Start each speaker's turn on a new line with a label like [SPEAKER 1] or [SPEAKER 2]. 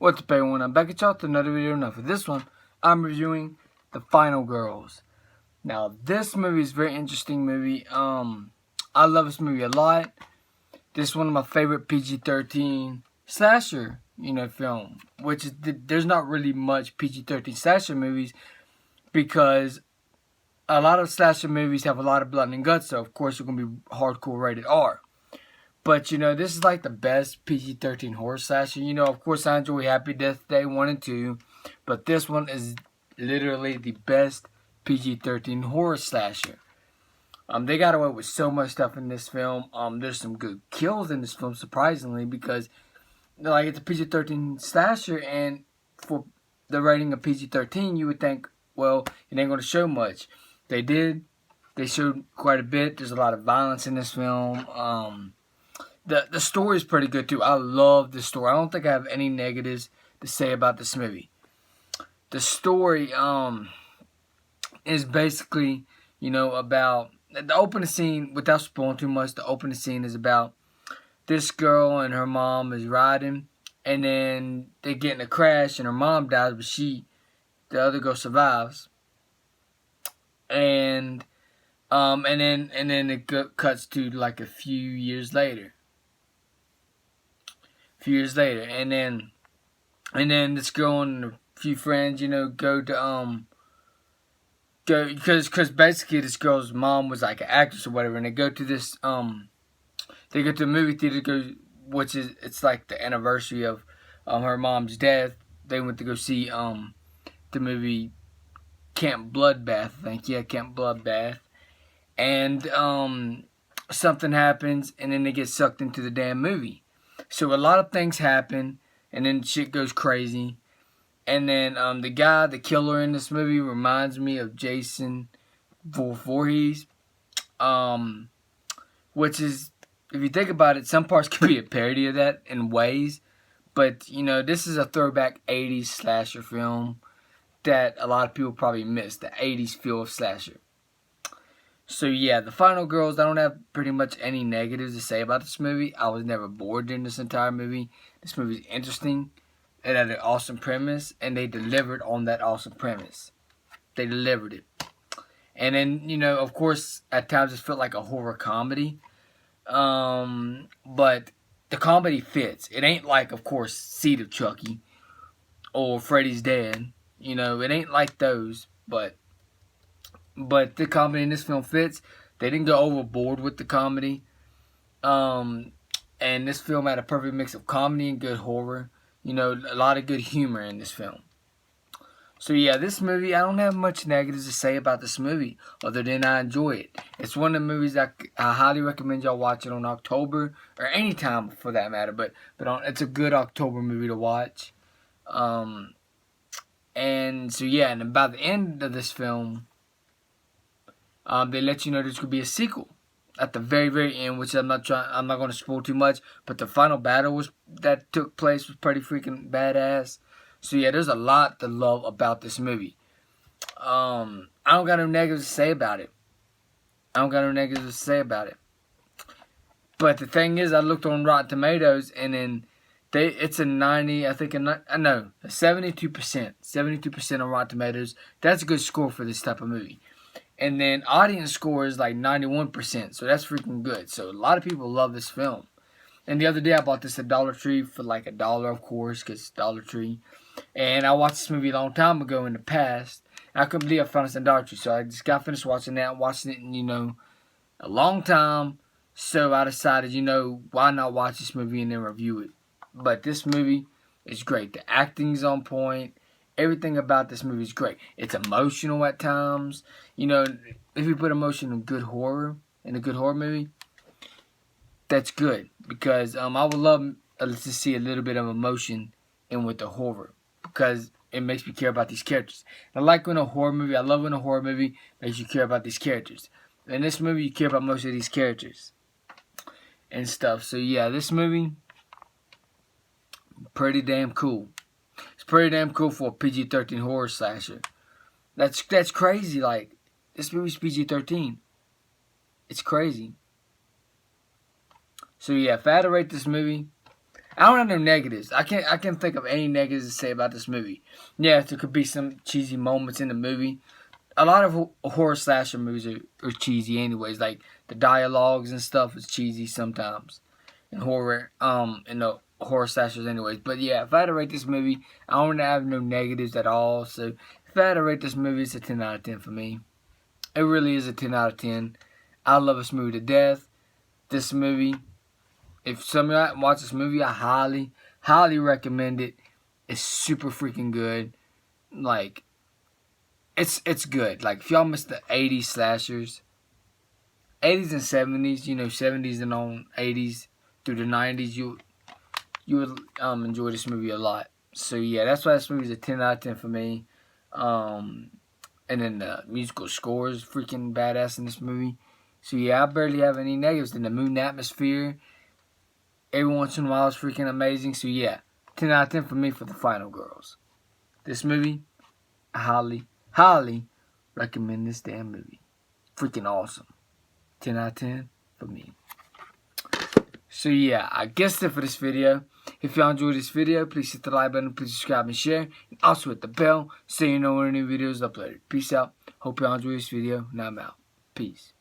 [SPEAKER 1] What's up everyone, I'm back at y'all with another video. Now for this one, I'm reviewing The Final Girls. Now this movie is a very interesting movie. I love this movie a lot. This is one of my favorite PG-13 slasher, film. Which is, there's not really much PG-13 slasher movies because a lot of slasher movies have a lot of blood and guts, so of course you're going to be hardcore rated R. But, this is like the best PG-13 horror slasher. Of course I enjoy Happy Death Day 1 and 2. But this one is literally the best PG-13 horror slasher. They got away with so much stuff in this film. There's some good kills in this film, surprisingly. Because, it's a PG-13 slasher. And for the rating of PG-13, you would think, well, it ain't going to show much. They did. They showed quite a bit. There's a lot of violence in this film. The story is pretty good too. I love the story. I don't think I have any negatives to say about this movie. The story is basically, about the opening scene, without spoiling too much, the opening scene is about this girl and her mom is riding, and then they get in a crash and her mom dies, but the other girl survives. And then it cuts to like a few years later. And then this girl and a few friends, go to because basically this girl's mom was like an actress or whatever, and they go to this they go to a movie theater it's like the anniversary of her mom's death. They went to go see the movie Camp Bloodbath, I think. Yeah, Camp Bloodbath. And something happens, and then they get sucked into the damn movie. So a lot of things happen, and then shit goes crazy. And then the killer in this movie reminds me of Jason Voorhees. Which is, if you think about it, some parts could be a parody of that in ways. But, this is a throwback 80s slasher film that a lot of people probably missed. The 80s feel of slasher. So yeah, The Final Girls, I don't have pretty much any negatives to say about this movie. I was never bored during this entire movie. This movie's interesting. It had an awesome premise, and they delivered on that awesome premise. They delivered it. And then, of course, at times it felt like a horror comedy. But the comedy fits. It ain't like, of course, Seed of Chucky or Freddy's Dead. It ain't like those, but the comedy in this film fits. They didn't go overboard with the comedy. And this film had a perfect mix of comedy and good horror. A lot of good humor in this film. So yeah, this movie, I don't have much negatives to say about this movie, other than I enjoy it. It's one of the movies I highly recommend y'all watch it on October, or any time for that matter. But it's a good October movie to watch. And so yeah, and by the end of this film, they let you know there's gonna be a sequel at the very, very end, which I'm not going to spoil too much. But the final battle that took place was pretty freaking badass. So yeah, there's a lot to love about this movie. I don't got no negatives to say about it. But the thing is, I looked on Rotten Tomatoes, and then it's a 90, I think, a 72%. 72% on Rotten Tomatoes. That's a good score for this type of movie. And then audience score is like 91%, so that's freaking good. So a lot of people love this film. And the other day I bought this at Dollar Tree for like $1, of course, because it's Dollar Tree. And I watched this movie a long time ago in the past. And I couldn't believe I found this at Dollar Tree. So I just got finished watching that, in, a long time. So I decided, why not watch this movie and then review it. But this movie is great. The acting's on point. Everything about this movie is great. It's emotional at times. If you put emotion in a good horror movie, that's good. Because I would love to see a little bit of emotion in with the horror. Because it makes me care about these characters. I love when a horror movie makes you care about these characters. In this movie, you care about most of these characters and stuff. So yeah, this movie, pretty damn cool. It's pretty damn cool for a PG-13 horror slasher. That's crazy. Like, this movie's PG-13. It's crazy. So yeah, if I had to rate this movie, I don't have no negatives. I can't think of any negatives to say about this movie. Yeah, there could be some cheesy moments in the movie. A lot of horror slasher movies are cheesy anyways. Like the dialogues and stuff is cheesy sometimes. In horror, in the horror slashers anyways. But yeah, if I had to rate this movie, I don't have no negatives at all. So if I had to rate this movie, it's a 10 out of 10 for me. It really is a 10 out of 10. I love this movie to death. This movie, if some of you haven't watched this movie, I highly recommend it. It's super freaking good. Like, it's good. Like, if y'all miss the 80s slashers, 80s and 70s, 70s and on 80s through the 90s, you would enjoy this movie a lot. So yeah, that's why this movie's a 10 out of 10 for me. And then the musical score is freaking badass in this movie. So yeah, I barely have any negatives. In the moon atmosphere, every once in a while, it's freaking amazing. So yeah, 10 out of 10 for me for The Final Girls. This movie, I highly recommend this damn movie. Freaking awesome. 10 out of 10 for me. So yeah, I guess that's it for this video. If y'all enjoyed this video, please hit the like button, please subscribe and share. And also hit the bell so you know when a new video is uploaded. Peace out. Hope y'all enjoy this video. Now I'm out. Peace.